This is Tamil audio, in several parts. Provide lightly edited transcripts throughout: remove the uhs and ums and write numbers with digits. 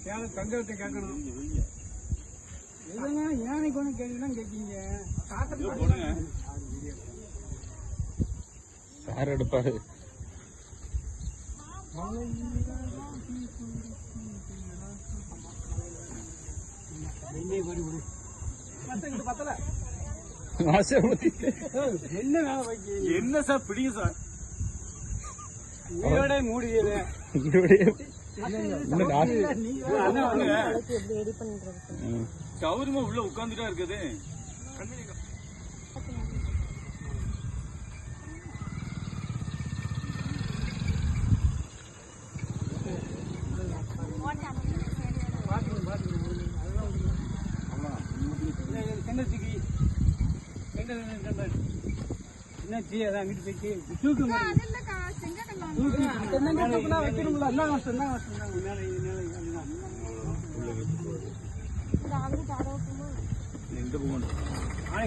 தங்கத்தை கேட்கணும். இதெல்லாம் யானைக்கு ஒன்று கேள்விதான் கேட்கீங்க. சார் எடுப்பாரு. என்ன சார் பிடிக்கும் சார் மூடியது சௌரியமா உள்ள உட்கார்ந்துட்டா இருக்குது.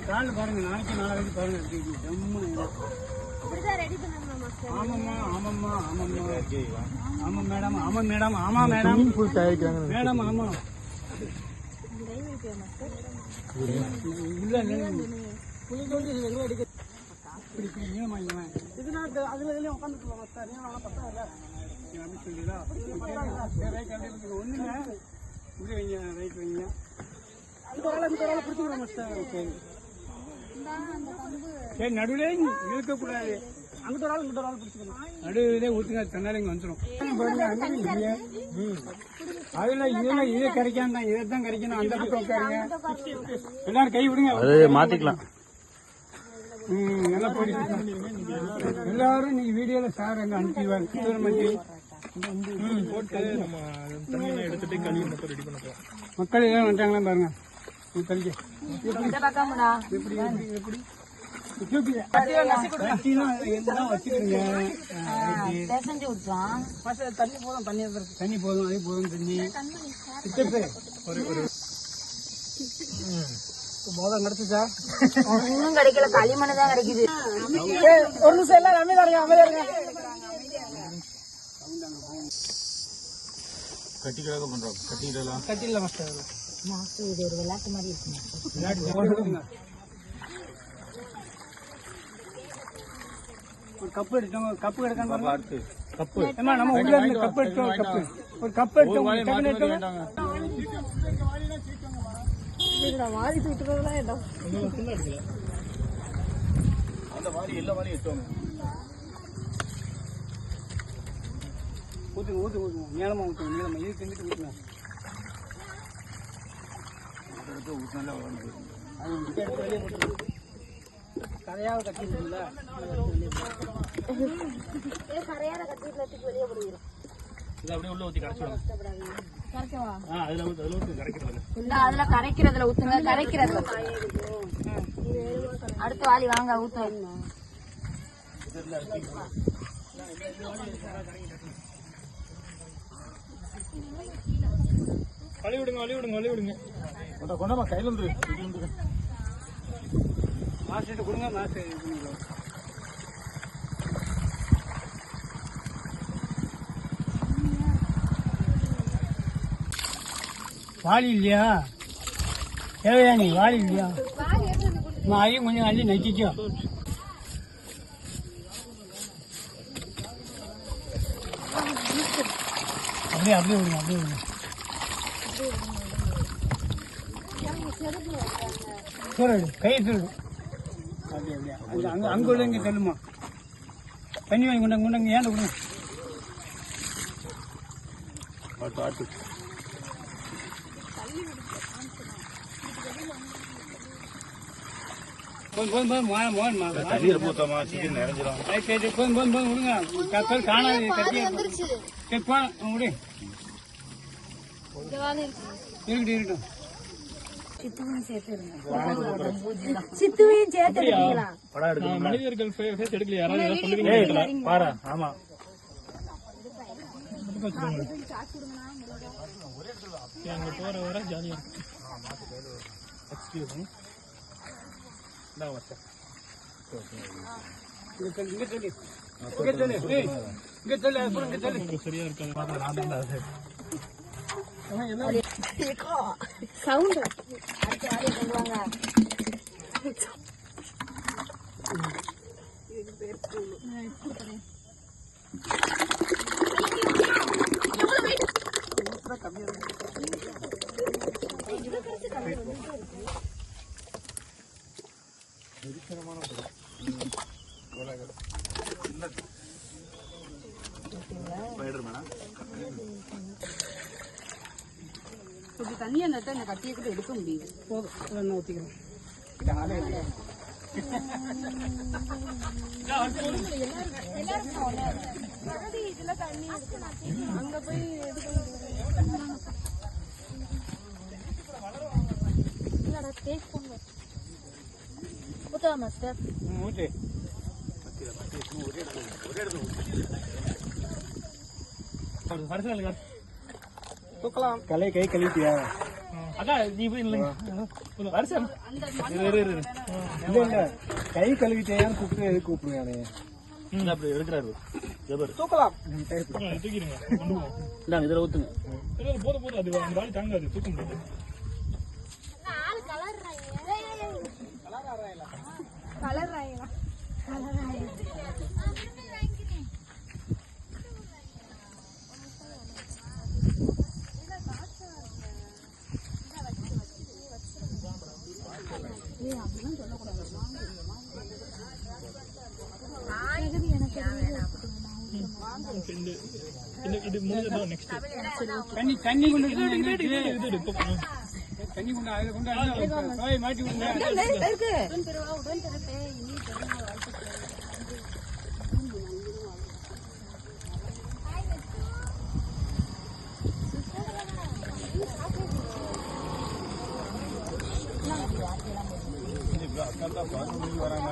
கால பாருங்க, நாளைக்கு நாளைக்கு பாருங்க. ஆமாம்மா ஆமாம்மா ஆமாம்மா ஆமா மேடம், ஆமா மேடம், ஆமா மேடம், மேடம் ஆமா இல்ல நடுவிலே இருக்கக்கூடாது. அங்கிட்ட ஒரு ஆள் இங்கிட்ட ஒரு ஆள் பிடிச்சிக்கணும். நடுவிலே ஊத்துங்க, தன்னால இங்க வந்துடும். அதுல இதெல்லாம் இதே கரைக்காம தான், இதைத்தான் கரைக்கணும். அந்த பக்கம் உட்காருங்க, எல்லாரும் கை விடுங்க, மாத்திக்கலாம். நல்லா போயிட்டு எல்லாரும் நீங்க வீடியோல சார் அங்க அனுப்பிடுவாங்க. எடுத்துட்டு கழுவி மட்டும் ரெடி பண்ண மக்கள் எல்லாம் வந்துட்டாங்களா பாருங்க. தண்ணி போதும், அது போதும் தண்ணி மோதல் நடத்துச்சா? ஒன்னும் கிடைக்கல, களிமண் தான் கிடைக்குது. ஒரு நிமிஷம் எல்லாம் அமைதியா இருங்க. கட்டிக்கலாக பண்றோம். கட்டிடலாம், கட்டிடல மாஸ்டர். மாஸ்டர் இது ஒரு விளையாட்டு மாதிரி இருக்கு. கப்பு எடுத்தோம், கப்பு எடுக்காம பார்த்து கப்பு நம்ம உள்ள இருந்து கப்பு எடுத்தோம். கப்பு ஒரு கப்பு எடுத்தோம். வாரி தூட்டுறதுலாம் இடம் அந்த மாதிரி எல்லா மாதிரியும் எடுத்தோம். ஊற்றுங்க ஊற்று ஊற்றுவோம், நீளமா ஊற்றுவோம். நீளமா இது செஞ்சுட்டு ஊற்றுவேன். ஊற்றினாலே வளர்ந்து அது வெளியே போட்டு கரையாக கட்டிடுங்களா? கரையார கட்டிட்டு வெளியே போடுவோம். அப்படியே உள்ள ஊற்றி கரைச்சிடுவோம். அதுல கரைக்கிறதுல ஊத்துங்க. கரைக்கிறதுல அடுத்த வாளி வாங்க ஊத்த. வழி விடுங்க, வழி விடுங்க, வழி விடுங்க. கொண்டாமா கையில இருந்து மாஸ்டர் கொடுங்க. மாஸ்டர் வாளி இல்லையா? தேவையானி வாளி இல்லையா? அதையும் கொஞ்சம் அள்ளி நச்சிச்சோ. அப்படியே அப்படியே விடுங்க, அப்படியே விடுங்க. சொல்லு கை சொல்லு. அப்படியே அப்படியே அங்கே அங்கே உள்ள இங்கே சொல்லுமா. தண்ணி வாங்கி கொண்டாங்க கொண்டாங்க. ஏன் கொடுங்க. காணாது கட்டி இருக்கட்டும். சித்துவையும் சேர்த்து மனிதர்கள் எடுக்கல யாராவது சொல்லுவீங்க பாரு. ஆமா அங்க போற வர ஜாலியா இருக்கு. சரியா இருக்காது. சவுண்ட் அடுத்த வாரியை கொண்டு வாங்க. கொஞ்சம் தண்ணியா இருந்தா இந்த கட்டியை கூட எடுக்க முடியுது. போதும் என்ன ஊற்றிக்கிறோம். அங்க போய் ஊத்தவா மாஸ்டர்? ஊற்றி தூக்கலாம். கலை கை கழிப்பியா? அதான் நீ போய் இல்லைங்க வருஷம் இல்ல கை கழுவிட்டேன்னு கூப்பிட்டு எதுக்கு கூப்பிடுவானே? அப்படி எடுக்கிறாரு தூக்கலாம். தூக்கிடுங்க கொண்டு போவோம். இந்தாங்க இதில் ஊற்றுங்க. போதும் போதும் அது அந்த வாடி தாங்காது தூக்க முடியாது. இது முடிஞ்சதான் நெக்ஸ்ட் தண்ணி கொண்டு இது தண்ணி கொண்டு அதில் கொண்டு மாட்டி விடுங்க. இருக்கு. வராங்க.